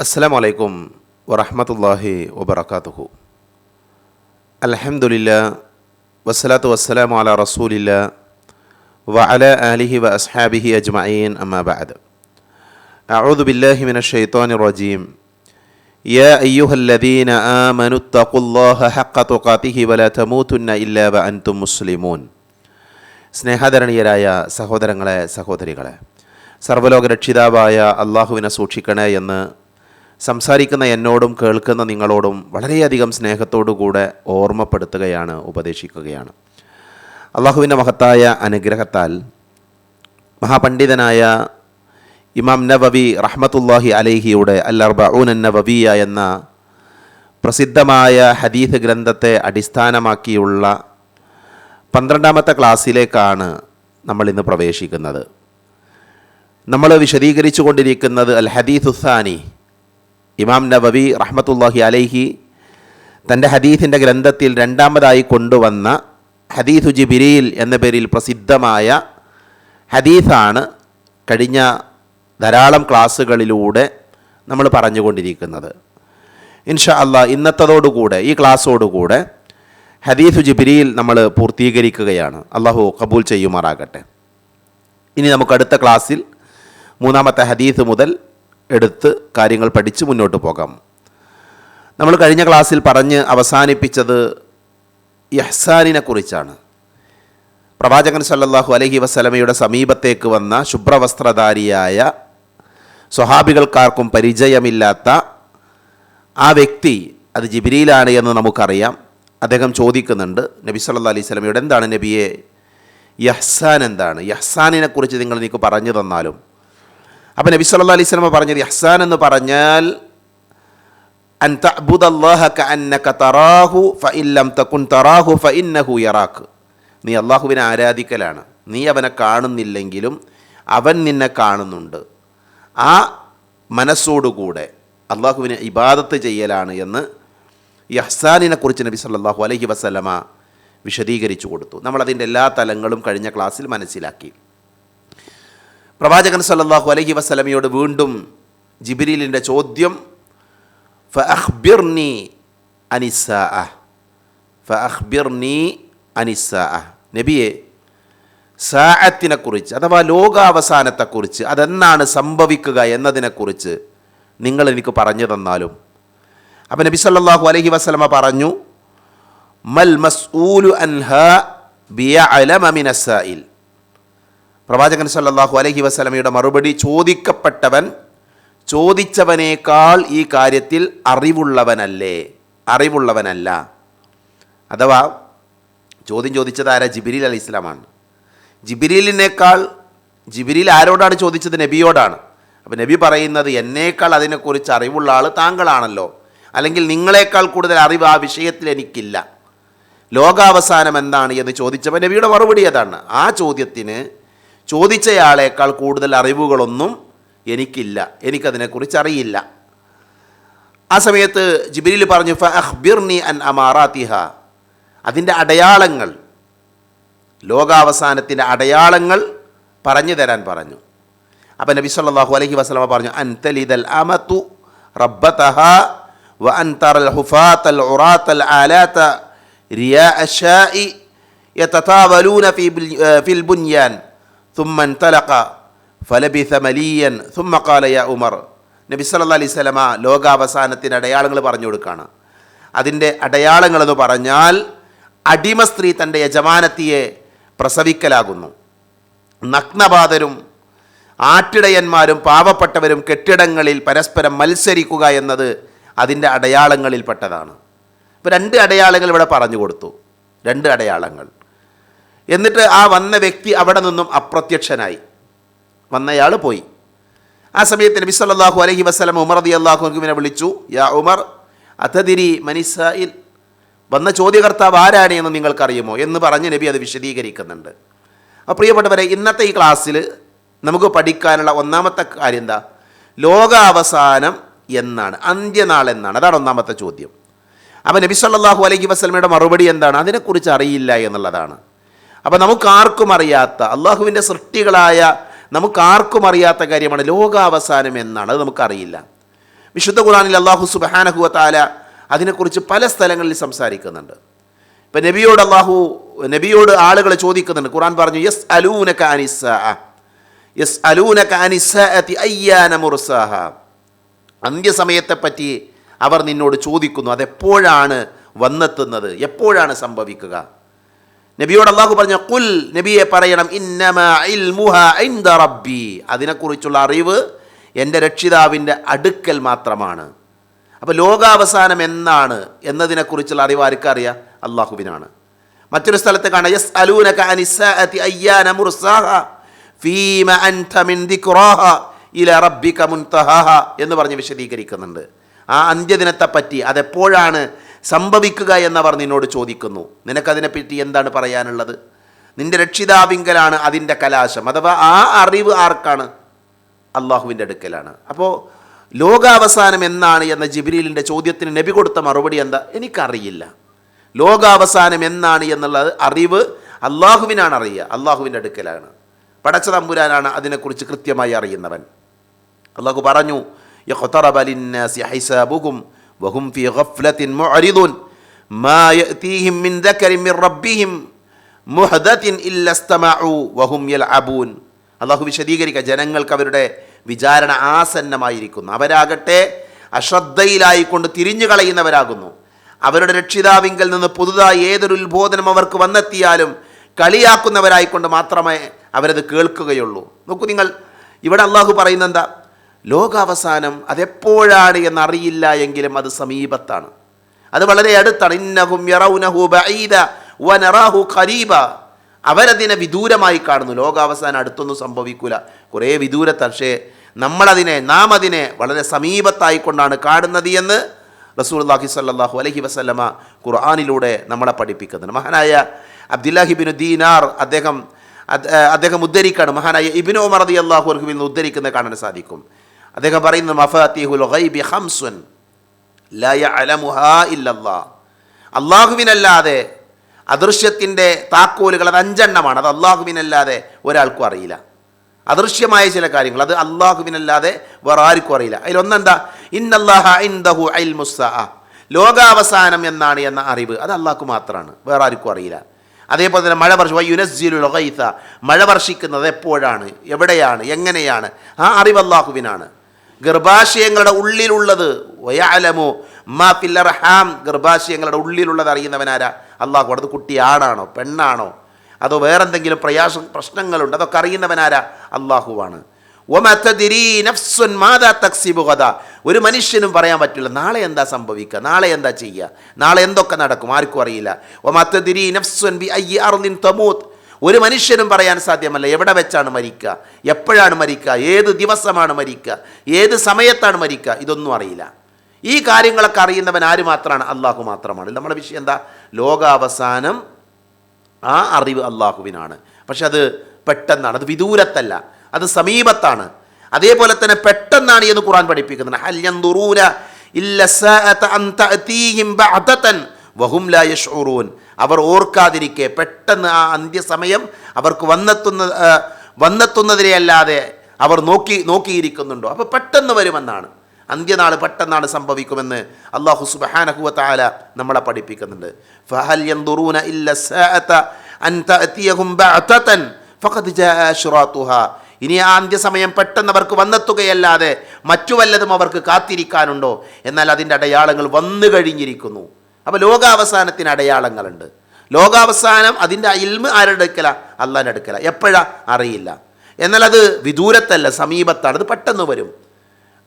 അസ്സലാമു വറഹ്മത്തുള്ളാഹി വബറകാതുഹു. അൽഹംദുലില്ലാഹ് വസ്സലാത്തു വസ്സലാമു അലാ റസൂലില്ലാഹ് വഅലാ ആലിഹി വഅസ്ഹാബിഹി അജ്മഈൻ. അമ്മാ ബഅദ്. അഊദു ബില്ലാഹി മിനശ് ശൈത്വാനിർ റജീം. യാ അയ്യുഹല്ലദീന ആമനുത്തഖുല്ലാഹ ഹഖ്ക തുഖാതിഹി വലാ തമൂതുന്ന ഇല്ലാ വഅൻതും മുസ്ലിമൂൻ. സ്നേഹാദരണീയരായ സഹോദരങ്ങളെ, സഹോദരികളെ, സർവ്വലോക രക്ഷിതാവായ അള്ളാഹുവിനെ സൂക്ഷിക്കണേ എന്ന് സംസാരിക്കുന്ന എന്നോടും കേൾക്കുന്ന നിങ്ങളോടും വളരെയധികം സ്നേഹത്തോടുകൂടെ ഓർമ്മപ്പെടുത്തുകയാണ്, ഉപദേശിക്കുകയാണ്. അള്ളാഹുവിൻ്റെ മഹത്തായ അനുഗ്രഹത്താൽ മഹാപണ്ഡിതനായ ഇമാം നവവി റഹ്മത്തുള്ളാഹി അലൈഹിയുടെ അൽ അർബഊന നവവിയ എന്ന പ്രസിദ്ധമായ ഹദീസ് ഗ്രന്ഥത്തെ അടിസ്ഥാനമാക്കിയുള്ള 12ാമത്തെ ക്ലാസ്സിലേക്കാണ് നമ്മൾ ഇന്ന് പ്രവേശിക്കുന്നത്. നമ്മൾ വിശദീകരിച്ചു കൊണ്ടിരിക്കുന്നത് അൽ ഹദീസുസാനി. ഇമാം നവവി റഹ്മത്തുള്ളാഹി അലൈഹി തൻ്റെ ഹദീസിൻ്റെ ഗ്രന്ഥത്തിൽ രണ്ടാമതായി കൊണ്ടുവന്ന ഹദീസു ജിബ്രീൽ എന്ന പേരിൽ പ്രസിദ്ധമായ ഹദീസാണ് കഴിഞ്ഞ ധാരാളം ക്ലാസ്സുകളിലൂടെ നമ്മൾ പറഞ്ഞുകൊണ്ടിരിക്കുന്നത്. ഇൻഷാ അല്ലാഹ് ഇന്നത്തതോടുകൂടെ, ഈ ക്ലാസ്സോടുകൂടെ ഹദീസു ജിബ്രീൽ നമ്മൾ പൂർത്തീകരിക്കുകയാണ്. അള്ളാഹു ഖബൂൽ ചെയ്യുമാറാകട്ടെ. ഇനി നമുക്ക് അടുത്ത ക്ലാസ്സിൽ 3ാമത്തെ ഹദീസ് മുതൽ എടുത്ത് കാര്യങ്ങൾ പഠിച്ച് മുന്നോട്ട് പോകാം. നമ്മൾ കഴിഞ്ഞ ക്ലാസ്സിൽ പറഞ്ഞ് അവസാനിപ്പിച്ചത് ഇഹ്സാനിനെ കുറിച്ചാണ്. പ്രവാചകൻ സല്ലല്ലാഹു അലൈഹി വസല്ലമയുടെ സമീപത്തേക്ക് വന്ന ശുഭ്രവസ്ത്രധാരിയായ, സ്വഹാബികൾക്കാർക്കും പരിചയമില്ലാത്ത ആ വ്യക്തി അത് ജിബ്രീലാണ് എന്ന് നമുക്കറിയാം. അദ്ദേഹം ചോദിക്കുന്നുണ്ട് നബി സല്ലല്ലാഹു അലൈഹി വസല്ലമയോട്, എന്താണ് നബിയെ ഇഹ്സാൻ, എന്താണ് ഇഹ്സാനിനെ കുറിച്ച് നിങ്ങൾ എനിക്ക് പറഞ്ഞു തന്നാലും. അപ്പോൾ നബി സല്ലല്ലാഹു അലൈഹി വസല്ലം പറഞ്ഞത്, ഇഹ്സാൻ എന്ന് പറഞ്ഞാൽ അൻ തഅ്ബുദല്ലാഹ കഅന്നക തറാഹു ഫഇൻ ലം തകുൻ തറാഹു ഫഇന്നഹു യറാക്. നീ അള്ളാഹുവിനെ ആരാധിക്കലാണ്. നീ അവനെ കാണുന്നില്ലെങ്കിലും അവൻ നിന്നെ കാണുന്നുണ്ട്. ആ മനസ്സോടുകൂടെ അള്ളാഹുവിനെ ഇബാദത്ത് ചെയ്യലാണ് എന്ന് ഇഹ്സാനിനെ കുറിച്ച് നബി സല്ലല്ലാഹു അലൈഹി വസല്ലമ വിശദീകരിച്ചു കൊടുത്തു. നമ്മളതിൻ്റെ എല്ലാ തലങ്ങളും കഴിഞ്ഞ ക്ലാസ്സിൽ മനസ്സിലാക്കി. പ്രവാചകൻ സല്ലല്ലാഹു അലൈഹി വസല്ലമയോട് വീണ്ടും ജിബ്രീലിൻ്റെ ചോദ്യം, ഫഅഖ്ബിർനി അനിസ്സാഅ, ഫഅഖ്ബിർനി അനിസ്സാഅ. നബിയെ, സാഅത്തിനെക്കുറിച്ച് അഥവാ ലോകാവസാനത്തെക്കുറിച്ച്, അതെന്നാണ് സംഭവിക്കുക എന്നതിനെക്കുറിച്ച് നിങ്ങൾ എനിക്ക് പറഞ്ഞു തന്നാലും. അപ്പോൾ നബി സല്ലല്ലാഹു അലൈഹി വസല്ലമ പറഞ്ഞു, മൽ മസ്ഊലു അൻഹാ ബിയഅലമ മിനസ്സായിൽ. പ്രവാചകൻ സല്ലല്ലാഹു അലൈഹി വസല്ലമയുടെ മറുപടി, ചോദിക്കപ്പെട്ടവൻ ചോദിച്ചവനേക്കാൾ ഈ കാര്യത്തിൽ അറിവുള്ളവനല്ല. അഥവാ ചോദ്യം ചോദിച്ചത് ആരാ? ജിബ്രീൽ അലൈഹിസ്സലാമാണ്. ജിബ്രീൽ ആരോടാണ് ചോദിച്ചത്? നബിയോടാണ്. അപ്പോൾ നബി പറയുന്നത്, എന്നേക്കാൾ അതിനെക്കുറിച്ച് അറിവുള്ള ആൾ താങ്കളാണല്ലോ, അല്ലെങ്കിൽ നിങ്ങളെക്കാൾ കൂടുതൽ അറിവ് ആ വിഷയത്തിൽ എനിക്കില്ല. ലോകാവസാനം എന്താണ് എന്ന് ചോദിച്ചപ്പോൾ നബിയുടെ മറുപടി അതാണ്. ആ ചോദ്യത്തിന് ചോദിച്ചയാളേക്കാൾ കൂടുതൽ അറിവുകളൊന്നും എനിക്കില്ല, എനിക്കതിനെക്കുറിച്ച് അറിയില്ല. ആ സമയത്ത് ജിബ്രീൽ പറഞ്ഞു, ഫഅഖ്ബിർനി അൻ അമാറാത്തിഹ, അതിൻ്റെ അടയാളങ്ങൾ, ലോകാവസാനത്തിൻ്റെ അടയാളങ്ങൾ പറഞ്ഞു തരാൻ പറഞ്ഞു. അപ്പോൾ നബി സല്ലല്ലാഹു അലൈഹി വസല്ലമ പറഞ്ഞു, അൻ തലിദൽ അമതു റബ്ബതഹ വ അൻ തറൽ ഹുഫാത്തൽ ഉറാത്തൽ ആലാത റിയാ അശാഇ യതതാവലൂന ഫിൽ ബുൻയാൻ ثم انطلق فلبث مليا ثم قال يا عمر. നബി സല്ലല്ലാഹു അലൈഹി വസല്ലമ ലോകാവസാനത്തിൻ്റെ അടയാളങ്ങൾ പറഞ്ഞു കൊടുക്കുകയാണ്. അതിൻ്റെ അടയാളങ്ങളെന്ന് പറഞ്ഞാൽ, അടിമ സ്ത്രീ തൻ്റെ യജമാനത്തിയെ പ്രസവിക്കലാകുന്നു. നഗ്നപാതരും ആട്ടിടയന്മാരും പാവപ്പെട്ടവരും കെട്ടിടങ്ങളിൽ പരസ്പരം മത്സരിക്കുക എന്നത് അതിൻ്റെ അടയാളങ്ങളിൽപ്പെട്ടതാണ്. ഇപ്പോൾ 2 അടയാളങ്ങൾ ഇവിടെ പറഞ്ഞു കൊടുത്തു, 2 അടയാളങ്ങൾ. എന്നിട്ട് ആ വന്ന വ്യക്തി അവിടെ നിന്നും അപ്രത്യക്ഷനായി, വന്നയാൾ പോയി. ആ സമയത്ത് നബി സല്ലല്ലാഹു അലൈഹി വസല്ലം ഉമർ റളിയല്ലാഹു അൻഹുവിനെ വിളിച്ചു, യാ ഉമർ അതദിരി മനിസ്സായിൽ, വന്ന ചോദ്യകർത്താവ് ആരാണ് എന്ന് നിങ്ങൾക്കറിയുമോ എന്ന് പറഞ്ഞ് നബി അത് വിശദീകരിക്കുന്നുണ്ട്. അപ്പോൾ പ്രിയപ്പെട്ടവരെ, ഇന്നത്തെ ഈ ക്ലാസ്സിൽ നമുക്ക് പഠിക്കാനുള്ള 1ാമത്തെ കാര്യം എന്താ? ലോകാവസാനം എന്നാണ്, അന്ത്യനാൾ എന്നാണ്. അതാണ് 1ാമത്തെ ചോദ്യം. അപ്പോൾ നബി സല്ലല്ലാഹു അലൈഹി വസല്ലമയുടെ മറുപടി എന്താണ്? അതിനെക്കുറിച്ച് അറിയില്ല എന്നുള്ളതാണ്. അപ്പോൾ നമുക്കാർക്കും അറിയാത്ത, അള്ളാഹുവിൻ്റെ സൃഷ്ടികളായ നമുക്കാർക്കും അറിയാത്ത കാര്യമാണ് ലോകാവസാനം എന്നാണ്. അത് നമുക്കറിയില്ല. വിശുദ്ധ ഖുർആനിൽ അല്ലാഹു സുബ്ഹാനഹു വ തആല അതിനെക്കുറിച്ച് പല സ്ഥലങ്ങളിൽ സംസാരിക്കുന്നുണ്ട്. ഇപ്പം നബിയോട് ആളുകൾ ചോദിക്കുന്നുണ്ട്. ഖുർആൻ പറഞ്ഞു യസ്അലൂനക അനിസ്സാഅതി അയ്യാന മുർസാഹ. അന്ത്യസമയത്തെപ്പറ്റി അവർ നിന്നോട് ചോദിക്കുന്നു, അതെപ്പോഴാണ് വന്നെത്തുന്നത്, എപ്പോഴാണ് സംഭവിക്കുക. നബിയോട് അല്ലാഹു പറഞ്ഞു ഖുൽ, നബിയെ പറയണം, ഇന്നമാ ഇൽമുഹാ ഇൻദ റബ്ബി, അതിനെക്കുറിച്ചുള്ള അറിവ് എൻ്റെ രക്ഷിതാവിൻ്റെ അടുക്കൽ മാത്രമാണ്. അപ്പോൾ ലോകാവസാനം എന്നാണ് എന്നതിനെക്കുറിച്ചുള്ള അറിവ് ആർക്കറിയാം? അള്ളാഹുവിനാണ്. മറ്റൊരു സ്ഥലത്ത് കാണാം യസ്അലൂനക അനിസ്സാഅതി അയ്യാന മുർസാഹ ഫീമ അൻത മിൻ ദിക്റാഹ ഇലാ റബ്ബിക മുൻതഹാഹ എന്ന് പറഞ്ഞ് വിശദീകരിക്കുന്നുണ്ട്. ആ അന്ത്യദിനത്തെപ്പറ്റി അതെപ്പോഴാണ് സംഭവിക്കുക എന്നവർ നിന്നോട് ചോദിക്കുന്നു, നിനക്കതിനെപ്പറ്റി എന്താണ് പറയാനുള്ളത്? നിന്റെ രക്ഷിതാവിങ്കലാണ് അതിൻ്റെ കലാശം, അഥവാ ആ അറിവ് ആർക്കാണ്? അള്ളാഹുവിൻ്റെ അടുക്കലാണ്. അപ്പോൾ ലോകാവസാനം എന്നാണ് എന്ന ജിബ്രീലിൻ്റെ ചോദ്യത്തിന് നബി കൊടുത്ത മറുപടി എന്താ? എനിക്കറിയില്ല. ലോകാവസാനം എന്നാണ് എന്നുള്ളത് അറിവ് അള്ളാഹുവിനാണ് അറിയുക, അള്ളാഹുവിൻ്റെ അടുക്കലാണ്. പടച്ച തമ്പുരാനാണ് അതിനെക്കുറിച്ച് കൃത്യമായി അറിയുന്നവൻ. അള്ളാഹു പറഞ്ഞു യഖ്തറബ ലിന്നാസി ഹിസാബുഹും വഹും ഫീ ഗഫ്ലത്തിൻ മുഅ്രിദൂൻ മാ യഅതീഹിം മിൻ ദക്കറിൻ മിൻ റബ്ബിഹിം മുഹദത്തിൻ ഇല്ല ഇസ്തമഉ വഹും യൽഅബൂൻ. അള്ളാഹു വിശദീകരിക്കുക, ജനങ്ങൾക്ക് അവരുടെ വിചാരണ ആസന്നമായിരിക്കുന്നു, അവരാകട്ടെ അശ്രദ്ധയിലായിക്കൊണ്ട് തിരിഞ്ഞു കളയുന്നവരാകുന്നു. അവരുടെ രക്ഷിതാവിങ്കൽ നിന്ന് പുതുതായി ഏതൊരു ഉത്ബോധനം അവർക്ക് വന്നെത്തിയാലും കളിയാക്കുന്നവരായിക്കൊണ്ട് മാത്രമേ അവരത് കേൾക്കുകയുള്ളൂ. നോക്കൂ നിങ്ങൾ, ഇവിടെ അള്ളാഹു പറയുന്നത് എന്താ? ലോകാവസാനം അതെപ്പോഴാണ് എന്നറിയില്ല എങ്കിലും അത് സമീപത്താണ്, അത് വളരെ അടുത്താണ്. ഇന്നഹും യറൗനഹു ബഈദ വനറാഹു ഖരീബ. അവരതിനെ വിദൂരമായി കാണുന്നു. ലോകാവസാനം അടുത്തൊന്നും സംഭവിക്കൂല, കുറേ വിദൂരത്താണ്. പക്ഷേ നാം അതിനെ വളരെ സമീപത്തായിക്കൊണ്ടാണ് കാണുന്നത് എന്ന് റസൂലുള്ളാഹി സ്വല്ലല്ലാഹു അലൈഹി വസല്ലമ ഖുർആനിലൂടെ നമ്മളെ പഠിപ്പിക്കുന്നുണ്ട്. മഹാനായ അബ്ദുല്ലാഹി ഇബ്നു ദീനാർ അദ്ദേഹം ഉദ്ധരിക്കാണ്. മഹാനായ ഇബ്നു ഉമർ റളിയല്ലാഹു അൻഹു നിന്ന് ഉദ്ധരിക്കുന്നത് കാണാൻ സാധിക്കും. അദ്ദേഹം പറയുന്നു മഫാത്തിഹുൽ ഗൈബി ഖംസുൻ ലാ യഅലമുഹാ ഇല്ലല്ലാഹ്. അല്ലാഹുവിനല്ലാതെ അദൃശ്യത്തിൻ്റെ താക്കോലുകൾ അത് 5 എണ്ണമാണ്. അത് അല്ലാഹുവിനല്ലാതെ ഒരാൾക്കും അറിയില്ല. അദൃശ്യമായ ചില കാര്യങ്ങൾ അത് അല്ലാഹുവിനല്ലാതെ വേറെ ആർക്കും അറിയില്ല. അതിലൊന്നെന്താ? ഇന്നല്ലാഹ ഇൻദഹു ഇൽമുസ്സാഅ, ലോകാവസാനം എന്നാണ് എന്ന അറിവ് അത് അല്ലാഹുക്ക് മാത്രമാണ്, വേറെ ആർക്കും അറിയില്ല. അതേപോലെ തന്നെ യുനസ്സിലുൽ ഗൈസ, മഴ വർഷിക്കുന്നത് എപ്പോഴാണ്, എവിടെയാണ്, എങ്ങനെയാണ്, ആ അറിവ് അല്ലാഹുവിനാണ്. ഗർഭാശയങ്ങളുടെ ഉള്ളിലുള്ളത് വയഅലമു മാ ഫിൽ അർഹാം, ഗർഭാശയങ്ങളുടെ ഉള്ളിലുള്ളത് അറിയുന്നവനാരാ? അല്ലാഹു. അത് കുട്ടിയാണാണോ പെണ്ണാണോ അതോ വേറെന്തെങ്കിലും പ്രശ്നങ്ങളുണ്ട്, അതൊക്കെ അറിയുന്നവനാരാ? അല്ലാഹുവാണ്. വമാ തദ്രീ നഫ്സുൻ മാദാ തക്സിബു ഗദാ, ഒരു മനുഷ്യനും പറയാൻ പറ്റില്ല നാളെ എന്താ സംഭവിക്കുക, നാളെ എന്താ ചെയ്യുക, നാളെ എന്തൊക്കെ നടക്കും, ആർക്കും അറിയില്ല. വമാ തദ്രീ നഫ്സുൻ ബി അയ്യി അർദിൻ തമൂത്ത്, ഒരു മനുഷ്യനും പറയാൻ സാധ്യമല്ല എവിടെ വെച്ചാണ് മരിക്കുക, എപ്പോഴാണ് മരിക്കുക, ഏത് ദിവസമാണ് മരിക്കുക, ഏത് സമയത്താണ് മരിക്കുക, ഇതൊന്നും അറിയില്ല. ഈ കാര്യങ്ങളൊക്കെ അറിയുന്നവൻ ആര് മാത്രമാണ്? അല്ലാഹു മാത്രമാണ്. നമ്മുടെ വിഷയം എന്താ? ലോകാവസാനം ആ അറിവ് അല്ലാഹുവിനാണ്. പക്ഷെ അത് പെട്ടെന്നാണ്, അത് വിദൂരത്തല്ല, അത് സമീപത്താണ്. അതേപോലെ തന്നെ പെട്ടെന്നാണ് എന്ന് ഖുർആൻ പഠിപ്പിക്കുന്നുണ്ട്. ഹൽ യൻദുറൂന ഇല്ല സഅത അൻ തഅതീഹിം ബഅതൻ വഹും ലാ യശ്ഉറൂൻ, അവർ ഓർക്കാതിരിക്കെ പെട്ടെന്ന് ആ അന്ത്യസമയം അവർക്ക് വന്നെത്തുന്നതിനെ അല്ലാതെ അവർ നോക്കിയിരിക്കുന്നുണ്ടോ? അപ്പോൾ പെട്ടെന്ന് വരുമെന്നാണ്, അന്ത്യനാൾ പെട്ടെന്നാണ് സംഭവിക്കുമെന്ന് അല്ലാഹു സുബ്ഹാനഹു വ തആല നമ്മളെ പഠിപ്പിക്കുന്നുണ്ട്. ഫഹൽ യൻദുറൂന ഇല്ല സഅത അൻ തഅതിയഹും ബഅതൻ ഫഖദ് ജാഅ അശ്റാതുഹാ, ഇനി ആ അന്ത്യസമയം പെട്ടെന്ന് അവർക്ക് വന്നെത്തുകയല്ലാതെ മറ്റു വല്ലതും അവർക്ക് കാത്തിരിക്കാനുണ്ടോ? എന്നാൽ അതിൻ്റെ അടയാളങ്ങൾ വന്നു കഴിഞ്ഞിരിക്കുന്നു. അപ്പോൾ ലോകാവസാനത്തിന് അടയാളങ്ങളുണ്ട്. ലോകാവസാനം അതിൻ്റെ ഇൽമ് ആരുടെ അടുക്കല? അള്ളാഹിൻ്റെ അടുക്കല. എപ്പോഴാ? അറിയില്ല. എന്നാൽ അത് വിദൂരത്തല്ല, സമീപത്താണ്, അത് പെട്ടെന്ന് വരും.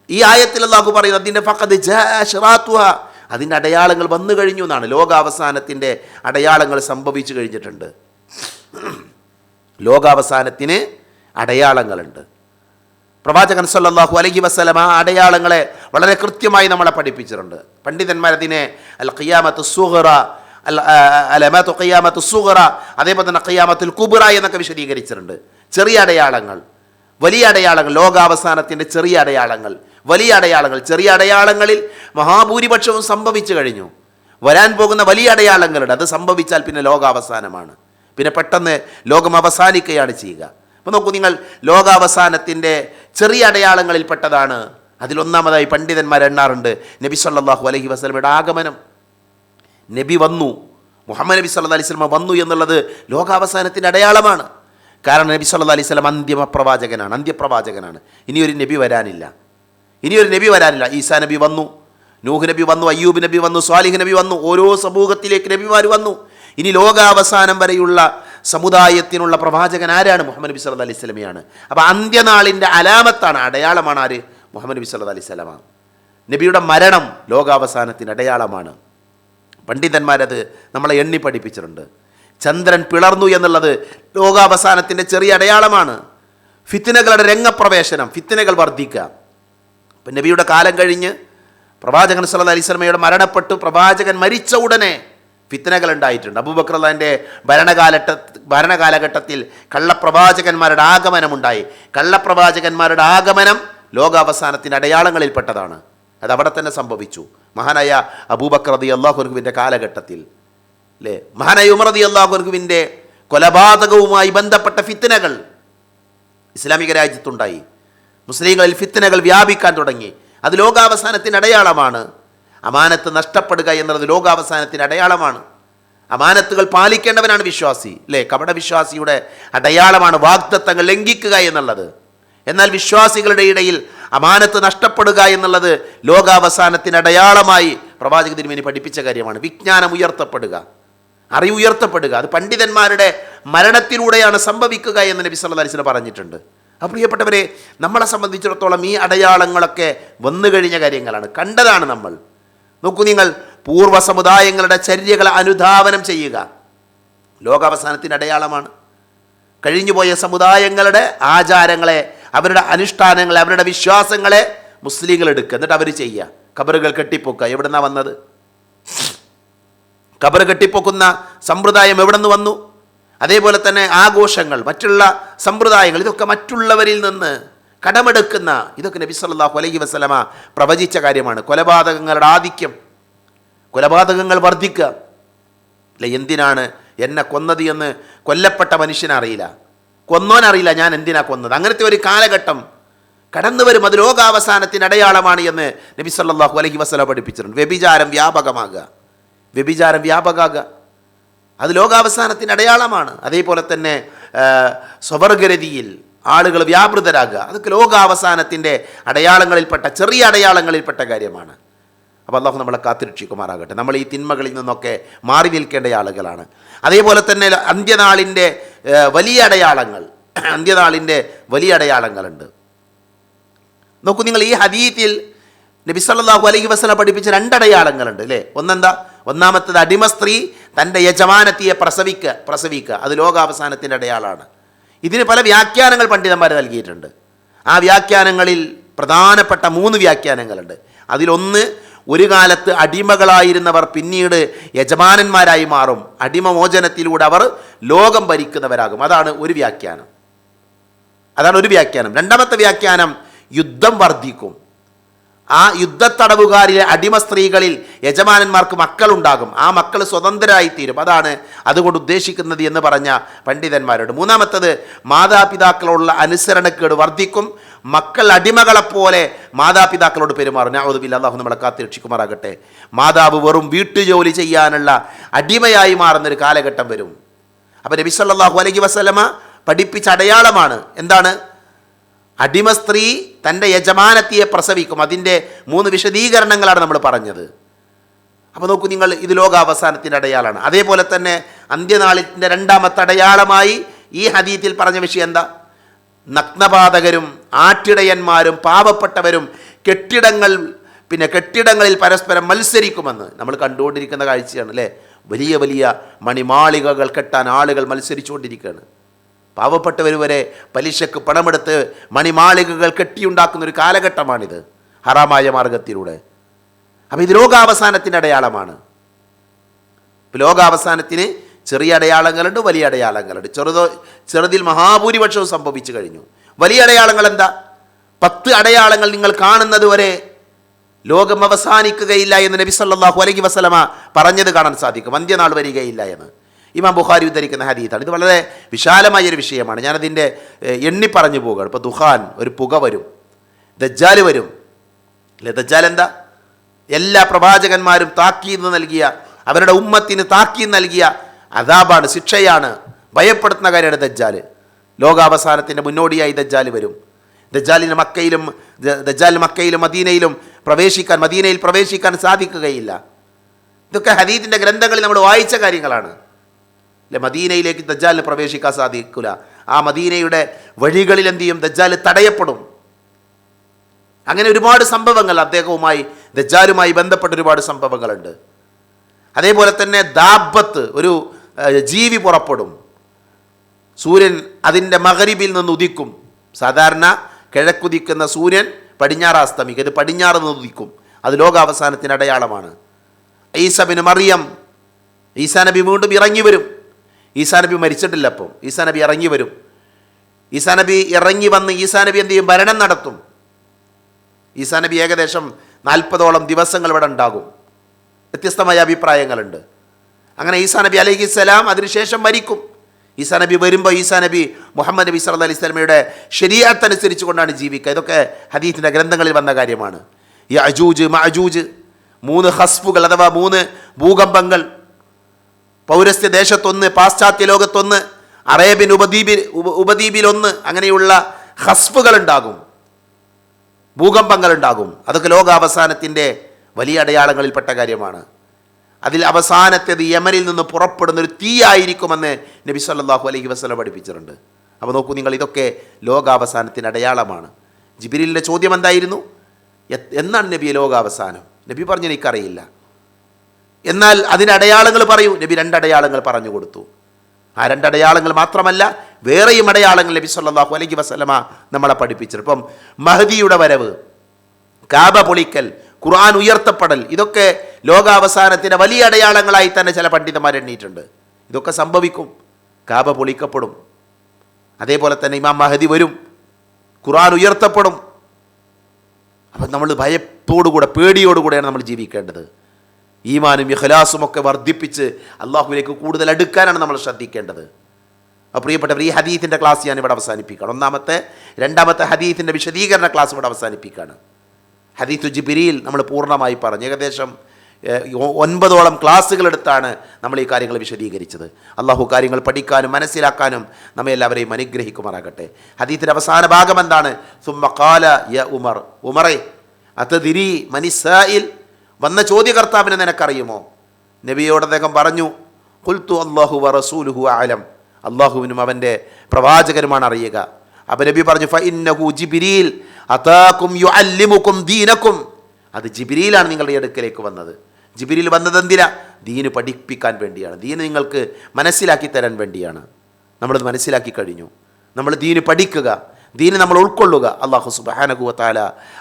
ഈ ആയത്തിൽ അല്ലാഹു പറയുന്നത് അതിൻ്റെ ഫഖദ് ജാഅ അശ്റാതുഹാ, അതിൻ്റെ അടയാളങ്ങൾ വന്നു കഴിഞ്ഞു എന്നാണ്. ലോകാവസാനത്തിൻ്റെ അടയാളങ്ങൾ സംഭവിച്ചു കഴിഞ്ഞിട്ടുണ്ട്. ലോകാവസാനത്തിന് അടയാളങ്ങളുണ്ട്. പ്രവാചകൻ സല്ലല്ലാഹു അലൈഹി വസല്ലം ആ അടയാളങ്ങളെ വളരെ കൃത്യമായി നമ്മളെ പഠിപ്പിച്ചിട്ടുണ്ട്. പണ്ഡിതന്മാർ അതിനെ അൽ ഖിയാമത്തു സുഗ്റ, അലമാത്തു ഖിയാമത്തു സുഗ്റ, അതേപോലെ തന്നെ ഖിയാമത്തുൽ കുബ്ര എന്നൊക്കെ വിശദീകരിച്ചിട്ടുണ്ട്. ചെറിയ അടയാളങ്ങൾ, വലിയ അടയാളങ്ങൾ, ലോകാവസാനത്തിൻ്റെ ചെറിയ അടയാളങ്ങൾ, വലിയ അടയാളങ്ങൾ. ചെറിയ അടയാളങ്ങളിൽ മഹാഭൂരിപക്ഷവും സംഭവിച്ചു കഴിഞ്ഞു. വരാൻ പോകുന്ന വലിയ അടയാളങ്ങളുണ്ട്, അത് സംഭവിച്ചാൽ പിന്നെ ലോകാവസാനമാണ്, പിന്നെ പെട്ടെന്ന് ലോകം അവസാനിക്കുകയാണ് ചെയ്യുക. അപ്പോൾ നോക്കൂ നിങ്ങൾ, ലോകാവസാനത്തിൻ്റെ ചെറിയ അടയാളങ്ങളിൽപ്പെട്ടതാണ് അതിലൊന്നാമതായി പണ്ഡിതന്മാർ എണ്ണാറുണ്ട് നബി സല്ലല്ലാഹു അലൈഹി വസല്ലമയുടെ ആഗമനം. നബി വന്നു, മുഹമ്മദ് നബി സല്ലല്ലാഹു അലൈഹി വസല്ലമ വന്നു എന്നുള്ളത് ലോകാവസാനത്തിൻ്റെ അടയാളമാണ്. കാരണം നബി സല്ലല്ലാഹു അലൈഹി വസല്ലം അന്ത്യപ്രവാചകനാണ്. ഇനിയൊരു നബി വരാനില്ല. ഈസാ നബി വന്നു, നൂഹ് നബി വന്നു, അയ്യൂബ് നബി വന്നു, സ്വാലിഹ് നബി വന്നു. ഓരോ സമൂഹത്തിലേക്ക് നബിമാർ വന്നു. ഇനി ലോകാവസാനം വരെയുള്ള സമുദായത്തിനുള്ള പ്രവാചകൻ ആരാണ്? മുഹമ്മദ് നബി സല്ലല്ലാഹു അലൈഹി വസല്ലമയാണ്. അപ്പോൾ അന്ത്യനാളിൻ്റെ അലാമത്താണ്, അടയാളമാണ് ആര്? മുഹമ്മദ് നബി സല്ലല്ലാഹു അലൈഹി വസല്ലമ. നബിയുടെ മരണം ലോകാവസാനത്തിൻ്റെ അടയാളമാണ്. പണ്ഡിതന്മാരത് നമ്മളെ എണ്ണി പഠിപ്പിച്ചിട്ടുണ്ട്. ചന്ദ്രൻ പിളർന്നു എന്നുള്ളത് ലോകാവസാനത്തിൻ്റെ ചെറിയ അടയാളമാണ്. ഫിത്നകളുടെ രംഗപ്രവേശനം, ഫിത്നകൾ വർദ്ധിക്കുക. ഇപ്പം നബിയുടെ കാലം കഴിഞ്ഞ് പ്രവാചകൻ സല്ലല്ലാഹു അലൈഹി വസല്ലമയുടെ മരണപ്പെട്ടു. പ്രവാചകൻ മരിച്ച ഉടനെ ഫിത്നകൾ ഉണ്ടായിട്ടുണ്ട്. അബൂബക്കർ റളിയല്ലാഹുവിൻ്റെ ഭരണകാലഘട്ടത്തിൽ കള്ളപ്രവാചകന്മാരുടെ ആഗമനമുണ്ടായി. കള്ളപ്രവാചകന്മാരുടെ ആഗമനം ലോകാവസാനത്തിൻ്റെ അടയാളങ്ങളിൽപ്പെട്ടതാണ്. അത് അവിടെ തന്നെ സംഭവിച്ചു. മഹാനായ അബൂബക്കർ റളിയല്ലാഹു അൻഹുവിൻ്റെ കാലഘട്ടത്തിൽ, അല്ലേ, മഹാനായ ഉമർ റളിയല്ലാഹു അൻഹുവിൻ്റെ കൊലപാതകവുമായി ബന്ധപ്പെട്ട ഫിത്നകൾ ഇസ്ലാമിക രാജ്യത്തുണ്ടായി. മുസ്ലിങ്ങളിൽ ഫിത്നകൾ വ്യാപിക്കാൻ തുടങ്ങി. അത് ലോകാവസാനത്തിൻ്റെ അടയാളമാണ്. അമാനത്ത് നഷ്ടപ്പെടുക എന്നുള്ളത് ലോകാവസാനത്തിൻ്റെ അടയാളമാണ്. അമാനത്തുകൾ പാലിക്കേണ്ടവനാണ് വിശ്വാസി, അല്ലേ. കപടവിശ്വാസിയുടെ അടയാളമാണ് വാഗ്ദത്തങ്ങൾ ലംഘിക്കുക എന്നുള്ളത്. എന്നാൽ വിശ്വാസികളുടെ ഇടയിൽ അമാനത്ത് നഷ്ടപ്പെടുക എന്നുള്ളത് ലോകാവസാനത്തിന് അടയാളമായി പ്രവാചക തിരുമേനി പഠിപ്പിച്ച കാര്യമാണ്. വിജ്ഞാനം ഉയർത്തപ്പെടുക, അറിവ് ഉയർത്തപ്പെടുക, അത് പണ്ഡിതന്മാരുടെ മരണത്തിലൂടെയാണ് സംഭവിക്കുക എന്ന് നബി സല്ലല്ലാഹു അലൈഹി വസല്ലം പറഞ്ഞിട്ടുണ്ട്. പ്രിയപ്പെട്ടവരെ, നമ്മളെ സംബന്ധിച്ചിടത്തോളം ഈ അടയാളങ്ങളൊക്കെ വന്നു കഴിഞ്ഞ കാര്യങ്ങളാണ്, കണ്ടതാണ് നമ്മൾ. നോക്കൂ, നിങ്ങൾ പൂർവ്വ സമുദായങ്ങളുടെ ചര്യകളെ അനുധാവനം ചെയ്യുക, ലോകാവസാനത്തിൻ്റെ അടയാളമാണ്. കഴിഞ്ഞുപോയ സമുദായങ്ങളുടെ ആചാരങ്ങളെ, അവരുടെ അനുഷ്ഠാനങ്ങളെ, അവരുടെ വിശ്വാസങ്ങളെ മുസ്ലിങ്ങൾ എടുക്കുക, എന്നിട്ട് അവർ ചെയ്യുക. ഖബറുകൾ കെട്ടിപ്പൊക്കുക, എവിടെ നിന്നാണ് വന്നത്? ഖബർ കെട്ടിപ്പൊക്കുന്ന സമ്പ്രദായം എവിടെ നിന്ന് വന്നു? അതേപോലെ തന്നെ ആഘോഷങ്ങൾ, മറ്റുള്ള സമ്പ്രദായങ്ങൾ, ഇതൊക്കെ മറ്റുള്ളവരിൽ നിന്ന് കടമെടുക്കുന്ന, ഇതൊക്കെ നബി സല്ലല്ലാഹു അലൈഹി വസല്ലമ പ്രവചിച്ച കാര്യമാണ്. കൊലപാതകങ്ങളുടെ ആധിക്യം, കൊലപാതകങ്ങൾ വർദ്ധിക്കുക, അല്ലെ. എന്തിനാണ് എന്നെ കൊന്നത് എന്ന് കൊല്ലപ്പെട്ട മനുഷ്യനറിയില്ല, കൊന്നോനറിയില്ല ഞാൻ എന്തിനാ കൊന്നത്. അങ്ങനത്തെ ഒരു കാലഘട്ടം കടന്നു വരും. അത് ലോകാവസാനത്തിന് അടയാളമാണ് എന്ന് നബി സല്ലല്ലാഹു അലൈഹി വസല്ലം പഠിപ്പിച്ചിട്ടുണ്ട്. വ്യഭിചാരം വ്യാപകമാകുക, അത് ലോകാവസാനത്തിൻ്റെ അടയാളമാണ്. അതേപോലെ തന്നെ സ്വവർഗരതിയിൽ ആളുകൾ വ്യാപൃതരാകുക, അതൊക്കെ ലോകാവസാനത്തിൻ്റെ അടയാളങ്ങളിൽപ്പെട്ട, ചെറിയ അടയാളങ്ങളിൽപ്പെട്ട കാര്യമാണ്. അപ്പോൾ അല്ലാഹു നമ്മളെ കാത്തുരക്ഷിക്കുമാറാകട്ടെ. നമ്മൾ ഈ തിന്മകളിൽ നിന്നൊക്കെ മാറി നിൽക്കേണ്ട ആളുകളാണ്. അതേപോലെ തന്നെ അന്ത്യനാളിൻ്റെ വലിയ അടയാളങ്ങളുണ്ട്. നോക്കൂ, നിങ്ങൾ ഈ ഹദീത്തിൽ നബി സല്ലല്ലാഹു അലൈഹി വസല്ലം പഠിപ്പിച്ച രണ്ടടയാളങ്ങളുണ്ട്, അല്ലേ. ഒന്നാമത്തേത് അടിമ സ്ത്രീ തൻ്റെ യജമാനത്തിയെ പ്രസവിക്കുക, അത് ലോകാവസാനത്തിൻ്റെ അടയാളമാണ്. ഇതിന് പല വ്യാഖ്യാനങ്ങൾ പണ്ഡിതന്മാർ നൽകിയിട്ടുണ്ട്. ആ വ്യാഖ്യാനങ്ങളിൽ പ്രധാനപ്പെട്ട 3 വ്യാഖ്യാനങ്ങളുണ്ട്. അതിലൊന്ന്, ഒരു കാലത്ത് അടിമകളായിരുന്നവർ പിന്നീട് യജമാനന്മാരായി മാറും, അടിമമോചനത്തിലൂടെ അവർ ലോകം ഭരിക്കുന്നവരാകും. അതാണ് ഒരു വ്യാഖ്യാനം. രണ്ടാമത്തെ വ്യാഖ്യാനം, യുദ്ധം വർദ്ധിക്കും. ആ യുദ്ധത്തടവുകാരിലെ അടിമ സ്ത്രീകളിൽ യജമാനന്മാർക്ക് മക്കളുണ്ടാകും, ആ മക്കൾ സ്വതന്ത്രരായിത്തീരും, അതാണ് അതുകൊണ്ട് ഉദ്ദേശിക്കുന്നത് എന്ന് പറഞ്ഞ പണ്ഡിതന്മാരുണ്ട്. മൂന്നാമത്തത്, മാതാപിതാക്കളോടുള്ള അനുസരണക്കേട് വർദ്ധിക്കും, മക്കൾ അടിമകളെപ്പോലെ മാതാപിതാക്കളോട് പെരുമാറും. നഊദുബില്ലാഹ്, അല്ലാഹു നമ്മളെ കാത്തുരക്ഷിക്കുമാറാകട്ടെ. മാതാവ് വെറും വീട്ടുജോലി ചെയ്യാനുള്ള അടിമയായി മാറുന്നൊരു കാലഘട്ടം വരും. അപ്പോൾ നബി സല്ലല്ലാഹു അലൈഹി വസല്ലമ പഠിപ്പിച്ച അടയാളമാണ്. എന്താണ്? അടിമ സ്ത്രീ തൻ്റെ യജമാനത്തിയെ പ്രസവിക്കും. അതിൻ്റെ 3 വിശദീകരണങ്ങളാണ് നമ്മൾ പറഞ്ഞത്. അപ്പോൾ നോക്കൂ നിങ്ങൾ, ഇത് ലോകാവസാനത്തിൻ്റെ അടയാളമാണ്. അതേപോലെ തന്നെ അന്ത്യനാളിൻ്റെ രണ്ടാമത്തെ അടയാളമായി ഈ ഹദീത്തിൽ പറഞ്ഞ വിഷയം എന്താ? നഗ്നപാതകരും ആട്ടിടയന്മാരും പാവപ്പെട്ടവരും കെട്ടിടങ്ങളിൽ പരസ്പരം മത്സരിക്കുമെന്ന് നമ്മൾ കണ്ടുകൊണ്ടിരിക്കുന്ന കാഴ്ചയാണ്, അല്ലേ. വലിയ വലിയ മണിമാളികകൾ കെട്ടാൻ ആളുകൾ മത്സരിച്ചുകൊണ്ടിരിക്കുകയാണ്. പാവപ്പെട്ടവർ വരെ പലിശക്ക് പണമെടുത്ത് മണിമാളികകൾ കെട്ടിയുണ്ടാക്കുന്ന ഒരു കാലഘട്ടമാണിത്, ഹറാമായ മാർഗത്തിലൂടെ. അപ്പോൾ ഇത് ലോകാവസാനത്തിൻ്റെ അടയാളമാണ്. ലോകാവസാനത്തിന് ചെറിയ അടയാളങ്ങളുണ്ട്, വലിയ അടയാളങ്ങളുണ്ട്. ചെറുതിൽ മഹാഭൂരിപക്ഷവും സംഭവിച്ചു കഴിഞ്ഞു. വലിയ അടയാളങ്ങൾ എന്താ? 10 അടയാളങ്ങൾ നിങ്ങൾ കാണുന്നത് വരെ ലോകം അവസാനിക്കുകയില്ല എന്ന് നബി സല്ലല്ലാഹു അലൈഹി വസല്ലമ പറഞ്ഞത് കാണാൻ സാധിക്കും. അന്ത്യനാൾ വരികയില്ല എന്ന് ഇമാം ബുഖാരി ഉദ്ധരിക്കുന്ന ഹദീസാണ്. ഇത് വളരെ വിശാലമായൊരു വിഷയമാണ്. ഞാനതിൻ്റെ എണ്ണി പറഞ്ഞു പോകുകയാണ്. ഇപ്പോൾ ദുഖാൻ, ഒരു പുക വരും, ദജ്ജാൽ വരും, അല്ലേ? ദജ്ജാൽ എന്താ? എല്ലാ പ്രവാചകന്മാരും താക്കീത് നൽകിയ, അവരുടെ ഉമ്മത്തിന് താക്കീത് നൽകിയ അദാബാണ്, ശിക്ഷയാണ്, ഭയപ്പെടുത്തുന്ന കാര്യമാണ് ദജ്ജാൽ. ലോകാവസാനത്തിൻ്റെ മുന്നോടിയായി ദജ്ജാൽ വരും. ദജ്ജാലിന് മക്കയിലും മദീനയിൽ പ്രവേശിക്കാൻ സാധിക്കുകയില്ല. ഇതൊക്കെ ഹദീസിൻ്റെ ഗ്രന്ഥങ്ങളിൽ നമ്മൾ വായിച്ച കാര്യങ്ങളാണ്. അല്ലെ? മദീനയിലേക്ക് ദജ്ജാലിന് പ്രവേശിക്കാൻ സാധിക്കില്ല. ആ മദീനയുടെ വഴികളിൽ എന്ത് ചെയ്യും? ദജ്ജാൽ തടയപ്പെടും. അങ്ങനെ ഒരുപാട് സംഭവങ്ങൾ അദ്ദേഹവുമായി, ദജ്ജാലുമായി ബന്ധപ്പെട്ട ഒരുപാട് സംഭവങ്ങളുണ്ട്. അതേപോലെ തന്നെ ദാബത്ത്, ഒരു ജീവി പുറപ്പെടും. സൂര്യൻ അതിൻ്റെ മഗ്രിബിൽ നിന്ന് ഉദിക്കും. സാധാരണ കിഴക്കുദിക്കുന്ന സൂര്യൻ പടിഞ്ഞാറ് അസ്തമിക്കും. ഇത് പടിഞ്ഞാറ് നിന്ന് ഉദിക്കും. അത് ലോകാവസാനത്തിൻ്റെ അടയാളമാണ്. ഈസാ ബിൻ മറിയം, ഈസാ നബി വീണ്ടും ഇറങ്ങി വരും. ഈസാ നബി മരിച്ചിട്ടില്ല. അപ്പം ഈസാ നബി ഇറങ്ങി വരും. ഈസാ നബി ഇറങ്ങി വന്ന് ഈസാ നബി എന്ത് ചെയ്യും? ഭരണം നടത്തും. ഈസാ നബി ഏകദേശം 40ഓളം ദിവസങ്ങൾ ഇവിടെ ഉണ്ടാകും. വ്യത്യസ്തമായ അഭിപ്രായങ്ങളുണ്ട്. അങ്ങനെ ഈസാ നബി അലൈഹിസ്സലാം അതിനുശേഷം മരിക്കും. ഈസാ നബി വരുമ്പോൾ ഈസാ നബി മുഹമ്മദ് നബി സല്ലല്ലാഹു അലൈഹി വസല്ലമയുടെ ശരീഅത്ത് അനുസരിച്ച് കൊണ്ടാണ് ജീവിക്കുക. ഇതൊക്കെ ഹദീസിൻ്റെ ഗ്രന്ഥങ്ങളിൽ വന്ന കാര്യമാണ്. യഅജൂജ് മഅജൂജ്, 3 ഹസ്ഫുകൾ അഥവാ 3 ഭൂകമ്പങ്ങൾ, പൗരസ്ത്യ ദേശത്തൊന്ന്, പാശ്ചാത്യ ലോകത്തൊന്ന്, അറേബ്യൻ ഉപദ്വീപിൽ ഒന്ന്, അങ്ങനെയുള്ള ഹസ്ഫുകൾ ഉണ്ടാകും, ഭൂകമ്പങ്ങൾ ഉണ്ടാകും. അതൊക്കെ ലോകാവസാനത്തിൻ്റെ വലിയ അടയാളങ്ങളിൽപ്പെട്ട കാര്യമാണ്. അതിൽ അവസാനത്തേത് യമനിൽ നിന്ന് പുറപ്പെടുന്ന ഒരു തീയായിരിക്കുമെന്ന് നബി സല്ലല്ലാഹു അലൈഹി വസല്ലം പഠിപ്പിച്ചിട്ടുണ്ട്. അപ്പോൾ നോക്കൂ നിങ്ങൾ, ഇതൊക്കെ ലോകാവസാനത്തിൻ്റെ അടയാളമാണ്. ജിബ്രീലിൻ്റെ ചോദ്യം എന്തായിരുന്നു? എന്നാണ് നബിയെ ലോകാവസാനം? നബി പറഞ്ഞു, എനിക്കറിയില്ല. എന്നാൽ അതിൻ്റെ അടയാളങ്ങൾ പറയൂ. നബി 2 അടയാളങ്ങൾ പറഞ്ഞു കൊടുത്തു. ആ 2 അടയാളങ്ങൾ മാത്രമല്ല, വേറെയും അടയാളങ്ങൾ നബി സല്ലല്ലാഹു അലൈഹി വസല്ലമ നമ്മളെ പഠിപ്പിച്ചിട്ടുണ്ട്. ഇപ്പം മഹദിയുടെ വരവ്, കാബ പൊളിക്കൽ, ഖുർആൻ ഉയർത്തപ്പെടൽ, ഇതൊക്കെ ലോകാവസാനത്തിൻ്റെ വലിയ അടയാളങ്ങളായി തന്നെ ചില പണ്ഡിതന്മാർ എണ്ണിയിട്ടുണ്ട്. ഇതൊക്കെ സംഭവിക്കും. കാബ പൊളിക്കപ്പെടും. അതേപോലെ തന്നെ ഇമാം മഹദി വരും, ഖുർആൻ ഉയർത്തപ്പെടും. അപ്പം നമ്മൾ ഭയത്തോടുകൂടെ, പേടിയോടുകൂടെയാണ് നമ്മൾ ജീവിക്കേണ്ടത്. ഈമാനും ഇഖ്ലാസും ഒക്കെ വർദ്ധിപ്പിച്ച് അള്ളാഹുവിലേക്ക് കൂടുതൽ അടുക്കാനാണ് നമ്മൾ ശ്രദ്ധിക്കേണ്ടത്. അപ്പോൾ പ്രിയപ്പെട്ടവർ, ഈ ഹദീസിൻ്റെ ക്ലാസ് ഞാൻ ഇവിടെ അവസാനിപ്പിക്കുകയാണ്. 2ാമത്തെ ഹദീസിൻ്റെ വിശദീകരണ ക്ലാസ് ഇവിടെ അവസാനിപ്പിക്കുകയാണ്. ഹദീത്തു ജിബ്രീൽ നമ്മൾ പൂർണ്ണമായി പറഞ്ഞു. ഏകദേശം 9ഓളം ക്ലാസ്സുകളെടുത്താണ് നമ്മൾ ഈ കാര്യങ്ങൾ വിശദീകരിച്ചത്. അള്ളാഹു കാര്യങ്ങൾ പഠിക്കാനും മനസ്സിലാക്കാനും നമ്മെ എല്ലാവരെയും അനുഗ്രഹിക്കുമാറാകട്ടെ. ഹദീസിൻ്റെ അവസാന ഭാഗം എന്താണ്? സുമ്മ ഖാല യ ഉമർ, ഉമറേ അതദ്രി മനിസ്സായിൽ, വന്ന ചോദ്യകർത്താവിനെ നിനക്കറിയുമോ? നബിയോട് അദ്ദേഹം പറഞ്ഞു, ഖുൽതു അല്ലാഹു വറസൂലുഹു അഅലം, അള്ളാഹുവിനും അവൻ്റെ പ്രവാചകനുമാണ് അറിയുക. അപ്പോൾ നബി പറഞ്ഞു, ഫഇന്നഹു ജിബ്രീൽ അതാകും യുഅല്ലിമുകും ദീനകും, അത് ജിബ്രീലാണ് നിങ്ങളുടെ അടുക്കലേക്ക് വന്നത്. ജിബ്രീൽ വന്നത് എന്തിനാ? ദീന് പഠിപ്പിക്കാൻ വേണ്ടിയാണ്, ദീന് നിങ്ങൾക്ക് മനസ്സിലാക്കി തരാൻ വേണ്ടിയാണ്. നമ്മളത് മനസ്സിലാക്കി കഴിഞ്ഞു. നമ്മൾ ദീന് പഠിക്കുക, ദീന് നമ്മൾ ഉൾക്കൊള്ളുക. അല്ലാഹു സുബ്ഹാനഹു വ തആല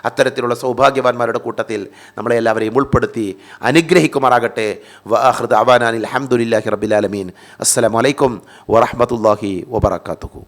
അത്തരത്തിലുള്ള സൗഭാഗ്യവാന്മാരുടെ കൂട്ടത്തിൽ നമ്മളെ എല്ലാവരെയും ഉൾപ്പെടുത്തി അനുഗ്രഹിക്കുമാറാകട്ടെ. വആഖിറു ദഅവാനാ അൽഹംദുലില്ലാഹി റബ്ബിൽ ആലമീൻ. അസ്സലാമു അലൈക്കും വറഹ്മത്തുള്ളാഹി വബറകാതുഹു.